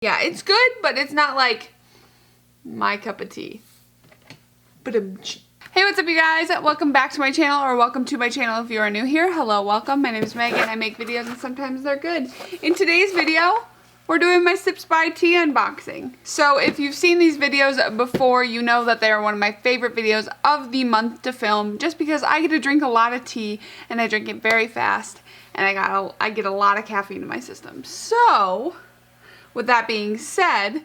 Yeah, it's good, but it's not like my cup of tea. Hey, what's up you guys? Welcome back to my channel, or welcome to my channel if you are new here. Hello, welcome. My name is Megan. I make videos and sometimes they're good. In today's video, we're doing my Sips by Tea unboxing. So if you've seen these videos before, you know that they are one of my favorite videos of the month to film, just because I get to drink a lot of tea and I drink it very fast, and I get a lot of caffeine in my system. So with that being said,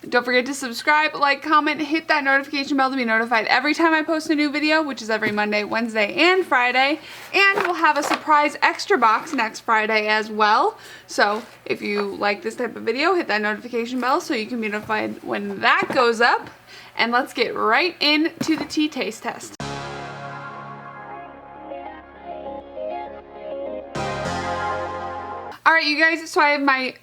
don't forget to subscribe, like, comment, hit that notification bell to be notified every time I post a new video, which is every Monday, Wednesday, and Friday. And we'll have a surprise extra box next Friday as well. So if you like this type of video, hit that notification bell so you can be notified when that goes up. And let's get right into the tea taste test. Alright you guys, so I have my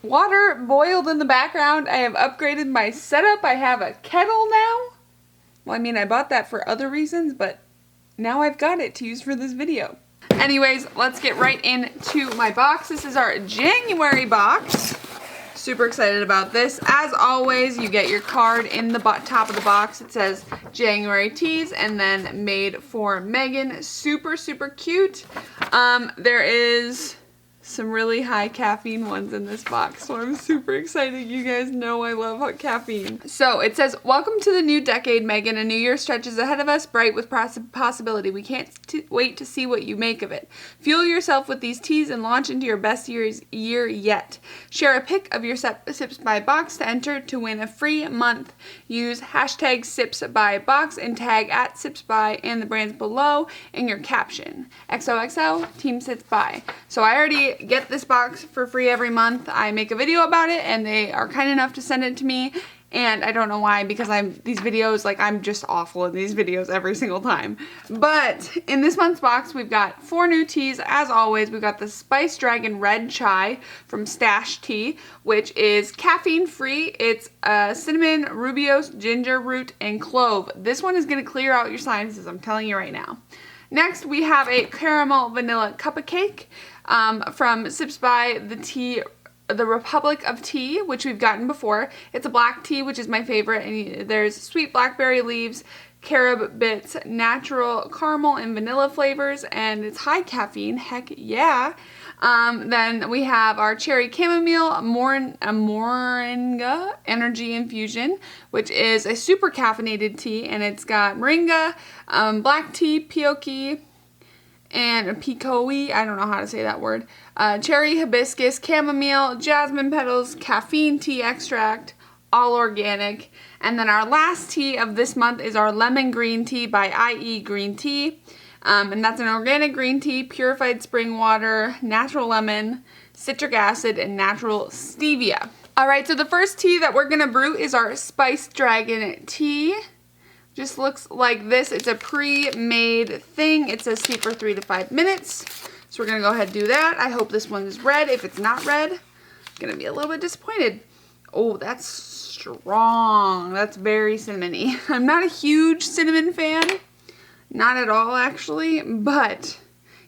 water boiled in the background. I have upgraded my setup. I have a kettle now. Well, I mean, I bought that for other reasons, but now I've got it to use for this video. Anyways, let's get right into my box. This is our January box. Super excited about this. As always, you get your card in the top of the box. It says January Teas and then made for Megan. Super, super cute. There is some really high caffeine ones in this box, so I'm super excited. You guys know I love hot caffeine. So it says, welcome to the new decade, Megan. A new year stretches ahead of us, bright with possibility. We can't wait to see what you make of it. Fuel yourself with these teas and launch into your best year yet. Share a pic of your Sips by Box to enter to win a free month. Use hashtag SIPSBYBOX and tag at SIPSBY and the brands below in your caption. XOXO, Team Sips By. So I already get this box for free every month. I make a video about it and they are kind enough to send it to me, and I don't know why, because I'm just awful in these videos every single time. But in this month's box we've got 4 new teas. As always, we've got the Spice Dragon Red Chai from Stash Tea, which is caffeine free. It's cinnamon, rubiose, ginger root, and clove. This one is going to clear out your sinuses, I'm telling you right now. Next, we have a caramel vanilla Cuppa cake from Sips by the Republic of Tea, which we've gotten before. It's a black tea, which is my favorite, and there's sweet blackberry leaves, carob bits, natural caramel and vanilla flavors, and it's high caffeine, heck yeah. Then we have our cherry chamomile Moringa energy infusion, which is a super caffeinated tea, and it's got moringa, black tea, pioki, and picoe, I don't know how to say that word, cherry hibiscus, chamomile, jasmine petals, caffeine tea extract, all organic. And then our last tea of this month is our lemon green tea by IE Green Tea. And that's an organic green tea, purified spring water, natural lemon, citric acid, and natural stevia. Alright, so the first tea that we're going to brew is our Spice Dragon tea. Just looks like this. It's a pre-made thing. It says steep for 3 to 5 minutes. So we're going to go ahead and do that. I hope this one is red. If it's not red, I'm going to be a little bit disappointed. Oh, that's strong. That's very cinnamony. I'm not a huge cinnamon fan. Not at all, actually. But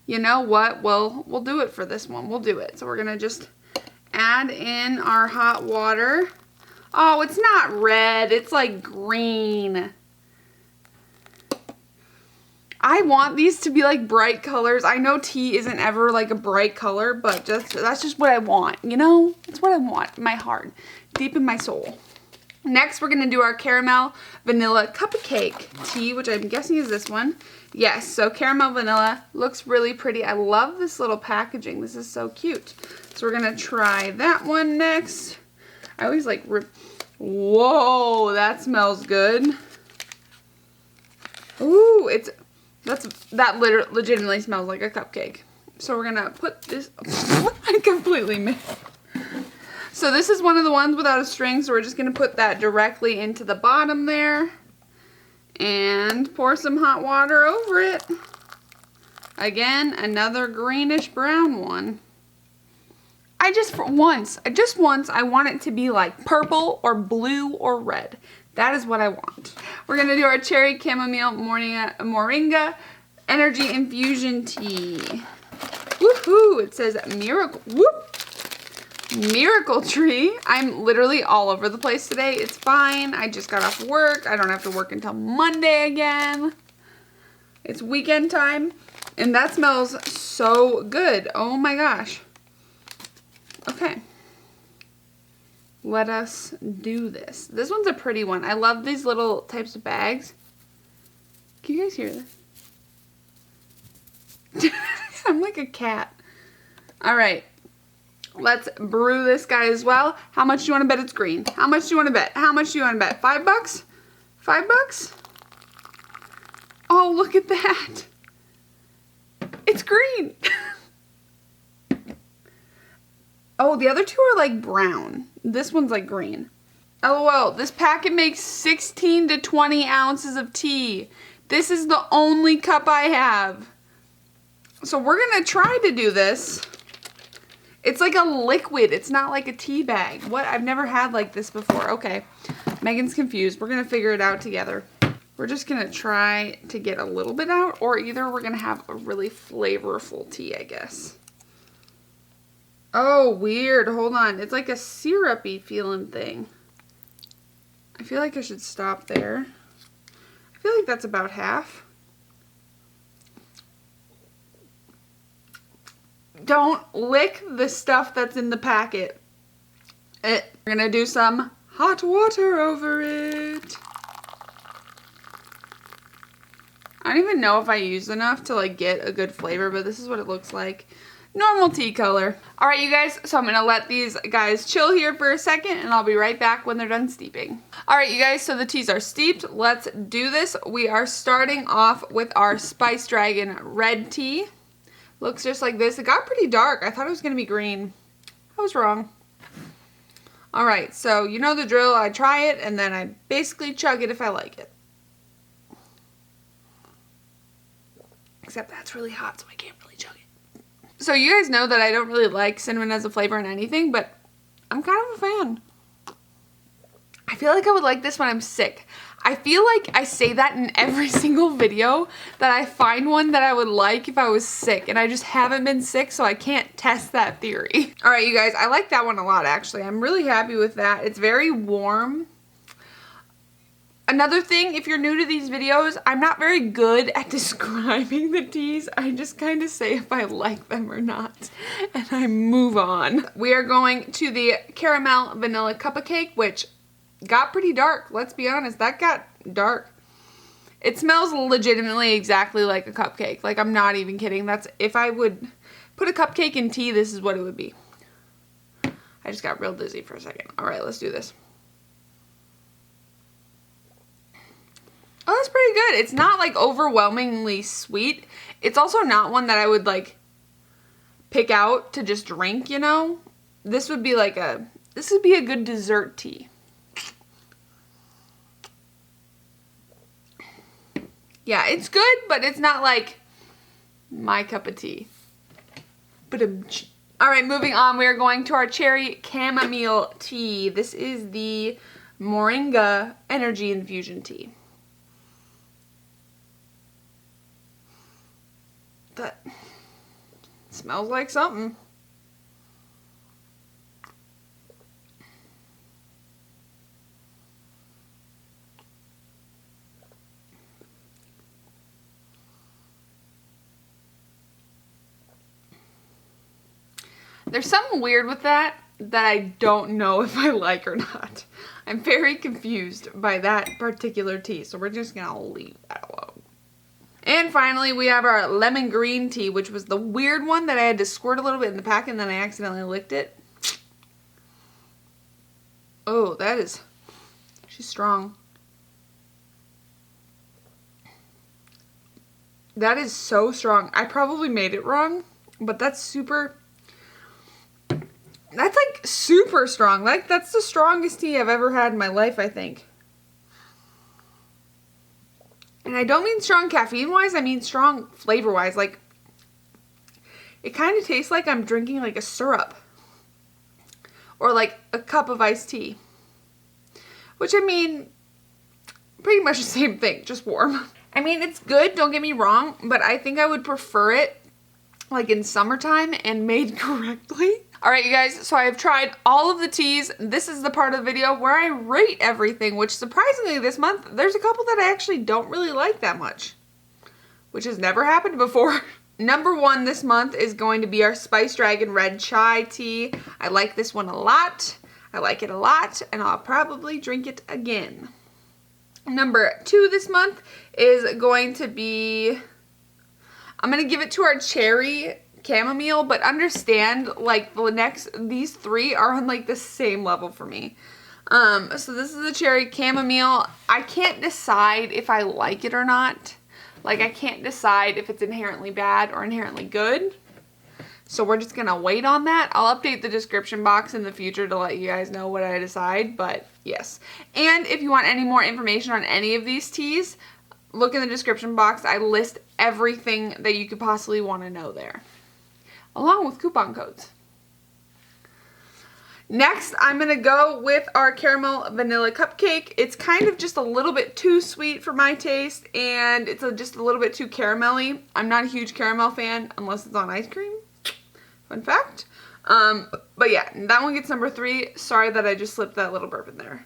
you know what? We'll do it for this one. We'll do it. So we're going to just add in our hot water. Oh, it's not red. It's like green. I want these to be like bright colors. I know tea isn't ever like a bright color, but that's just what I want, you know? It's what I want in my heart, deep in my soul. Next, we're going to do our caramel vanilla Cuppa cake tea, which I'm guessing is this one. Yes, so caramel vanilla looks really pretty. I love this little packaging. This is so cute. So we're going to try that one next. I always like whoa, that smells good. Ooh, that legitimately smells like a cupcake. So we're gonna put this, I completely missed. So this is one of the ones without a string, so we're just gonna put that directly into the bottom there and pour some hot water over it. Again, another greenish brown one. Just once, I want it to be like purple or blue or red. That is what I want. We're going to do our cherry chamomile moringa energy infusion tea. Woohoo! It says miracle. Whoop! Miracle Tree. I'm literally all over the place today. It's fine. I just got off work. I don't have to work until Monday again. It's weekend time. And that smells so good. Oh my gosh. Okay. Let us do this. This one's a pretty one. I love these little types of bags. Can you guys hear this? I'm like a cat. All right. Let's brew this guy as well. How much do you want to bet it's green? How much do you want to bet? How much do you want to bet? $5? $5? Oh, look at that. It's green. Oh, the other two are like brown. This one's like green. LOL, this packet makes 16 to 20 ounces of tea. This is the only cup I have. So we're gonna try to do this. It's like a liquid. It's not like a tea bag. What? I've never had like this before. Okay. Megan's confused. We're gonna figure it out together. We're just gonna try to get a little bit out, or either we're gonna have a really flavorful tea, I guess. Oh, weird. Hold on. It's like a syrupy feeling thing. I feel like I should stop there. I feel like that's about half. Don't lick the stuff that's in the packet. We're gonna do some hot water over it. I don't even know if I used enough to like get a good flavor, but this is what it looks like. Normal tea color. All right, you guys, so I'm gonna let these guys chill here for a second and I'll be right back when they're done steeping. All right, you guys, so the teas are steeped. Let's do this. We are starting off with our Spice Dragon red tea. Looks just like this. It got pretty dark. I thought it was gonna be green. I was wrong. All right, so you know the drill. I try it and then I basically chug it if I like it. Except that's really hot, so I can't really chug it. So you guys know that I don't really like cinnamon as a flavor in anything, but I'm kind of a fan. I feel like I would like this when I'm sick. I feel like I say that in every single video, that I find one that I would like if I was sick, and I just haven't been sick, so I can't test that theory. All right, you guys, I like that one a lot, actually. I'm really happy with that. It's very warm. Another thing, if you're new to these videos, I'm not very good at describing the teas. I just kind of say if I like them or not, and I move on. We are going to the caramel vanilla Cuppa cake, which got pretty dark. Let's be honest, that got dark. It smells legitimately exactly like a cupcake. Like, I'm not even kidding. That's, if I would put a cupcake in tea, this is what it would be. I just got real dizzy for a second. All right, let's do this. Oh, that's pretty good. It's not like overwhelmingly sweet. It's also not one that I would like pick out to just drink, you know? This would be like a, this would be a good dessert tea. Yeah, it's good, but it's not like my cup of tea. All right, moving on. We are going to our cherry chamomile tea. This is the Moringa energy infusion tea. That smells like something. There's something weird with that I don't know if I like or not. I'm very confused by that particular tea, so we're just gonna leave that alone. And finally, we have our lemon green tea, which was the weird one that I had to squirt a little bit in the pack and then I accidentally licked it. Oh, that is, she's strong. That is so strong. I probably made it wrong, but that's super, that's like super strong. Like, that's the strongest tea I've ever had in my life, I think. And I don't mean strong caffeine-wise, I mean strong flavor-wise. Like, it kind of tastes like I'm drinking like a syrup. Or like a cup of iced tea. Which, I mean, pretty much the same thing, just warm. I mean, it's good, don't get me wrong, but I think I would prefer it like in summertime and made correctly. Alright, you guys, so I have tried all of the teas. This is the part of the video where I rate everything, which surprisingly this month, there's a couple that I actually don't really like that much, which has never happened before. Number 1 this month is going to be our Spice Dragon Red Chai tea. I like this one a lot. I like it a lot, and I'll probably drink it again. Number 2 this month is going to be, I'm going to give it to our Cherry Chamomile, but understand, like, these 3 are on, like, the same level for me. So this is the Cherry Chamomile. I can't decide if I like it or not. Like, I can't decide if it's inherently bad or inherently good. So we're just going to wait on that. I'll update the description box in the future to let you guys know what I decide, but yes. And if you want any more information on any of these teas, look in the description box. I list everything that you could possibly want to know there, along with coupon codes. Next, I'm going to go with our caramel vanilla cupcake. It's kind of just a little bit too sweet for my taste, and it's just a little bit too caramelly. I'm not a huge caramel fan unless it's on ice cream. Fun fact. But yeah, that one gets number 3. Sorry that I just slipped that little burp in there.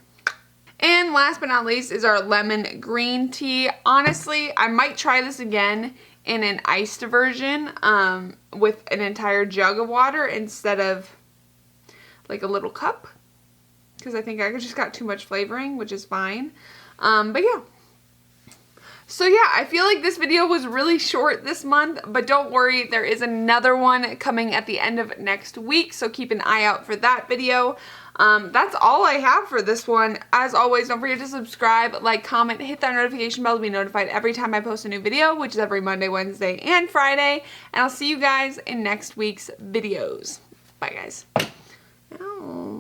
And last but not least is our lemon green tea. Honestly, I might try this again in an iced version with an entire jug of water instead of like a little cup, because I think I just got too much flavoring, which is fine. But yeah. So yeah, I feel like this video was really short this month, but don't worry, there is another one coming at the end of next week, so keep an eye out for that video. That's all I have for this one. As always, don't forget to subscribe, like, comment, hit that notification bell to be notified every time I post a new video, which is every Monday, Wednesday, and Friday. And I'll see you guys in next week's videos. Bye, guys. Ow.